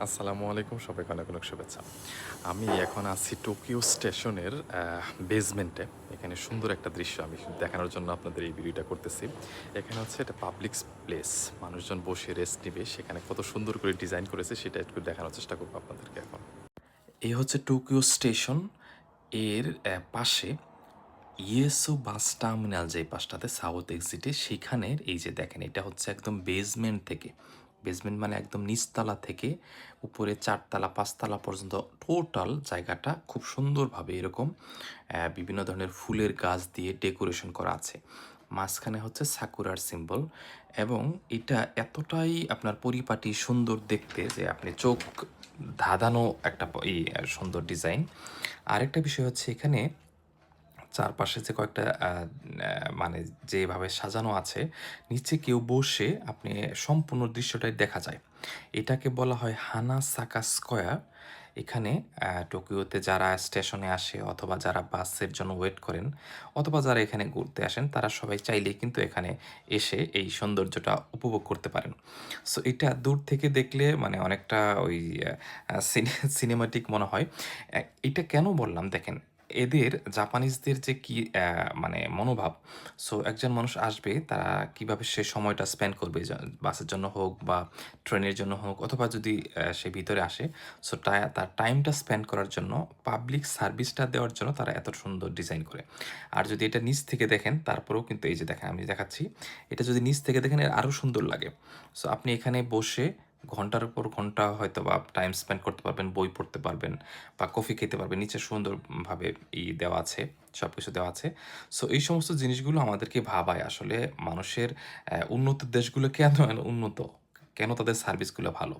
আসসালামু আলাইকুম, সবাইকে অনেক অনেক শুভেচ্ছা। আমি এখন আছি টোকিও স্টেশনের বেজমেন্টে। এখানে সুন্দর একটা দৃশ্য আমি দেখানোর জন্য আপনাদের এই ভিডিওটা করতেছি। এখানে হচ্ছে একটা পাবলিক প্লেস। মানুষজন বসে রেস্ট নিবে। সেখানে কত সুন্দর করে ডিজাইন করেছে সেটা একটু দেখানোর চেষ্টা করব আপনাদেরকে এখন। এই হচ্ছে টোকিও স্টেশন। এর পাশে ইয়েসো বাস টার্মিনাল যে পাশটাতে সাউথ এক্সিটে সেখানের এই যে দেখেন এটা হচ্ছে একদম বেসমেন্ট থেকে, বেসমেন্ট মানে একদম নিচতলা থেকে উপরে ৪ তলা ৫ তলা পর্যন্ত টোটাল জায়গাটা খুব সুন্দরভাবে এরকম বিভিন্ন ধরনের ফুলের গাছ দিয়ে ডেকোরেশন করা আছে। মাঝখানে হচ্ছে সাকুরার সিম্বল এবং এটা এতটাই আপনার পরিপাটি সুন্দর দেখতে যে আপনি চোখ ধাঁধানো একটা সুন্দর ডিজাইন। আরেকটা বিষয় হচ্ছে এখানে চারপাশে যে কয়েকটা মানে যেভাবে সাজানো আছে, নিচে কেউ বসে আপনি সম্পূর্ণ দৃশ্যটাই দেখা যায়। এটাকে বলা হয় হানাসাকা স্কয়ার। এখানে টোকিওতে যারা স্টেশনে আসে অথবা যারা বাসের জন্য ওয়েট করেন অথবা যারা এখানে ঘুরতে আসেন, তারা সবাই চাইলেই কিন্তু এখানে এসে এই সৌন্দর্যটা উপভোগ করতে পারেন। সো এটা দূর থেকে দেখলে মানে অনেকটা ওই সিনেমাটিক মনে হয়। এটা কেন বললাম দেখেন, এদের জাপানিজদের যে কি মানে মনোভাব। সো একজন মানুষ আসবে, তারা কিভাবে সে সময়টা স্পেন্ড করবে বাসের জন্য হোক বা ট্রেনের জন্য হোক অথবা যদি সে ভিতরে আসে, সো তার টাইমটা স্পেন্ড করার জন্য পাবলিক সার্ভিসটা দেওয়ার জন্য তারা এত সুন্দর ডিজাইন করে। আর যদি এটা নিচ থেকে দেখেন তারপরেও কিন্তু এই যে দেখেন আমি দেখাচ্ছি, এটা যদি নিচ থেকে দেখেন এর আরও সুন্দর লাগে। সো আপনি এখানে বসে ঘন্টার উপর ঘন্টা হয়তোবা টাইম স্পেন্ড করতে পারবেন, বই পড়তে পারবেন বা কফি খেতে পারবেন। নিচে সুন্দরভাবে দেওয়া আছে, সবকিছু দেওয়া আছে। সো এই সমস্ত জিনিসগুলো আমাদেরকে ভাবায় আসলে মানুষের উন্নত দেশগুলো কেন উন্নত? কেন তাদের সার্ভিসগুলো ভালো?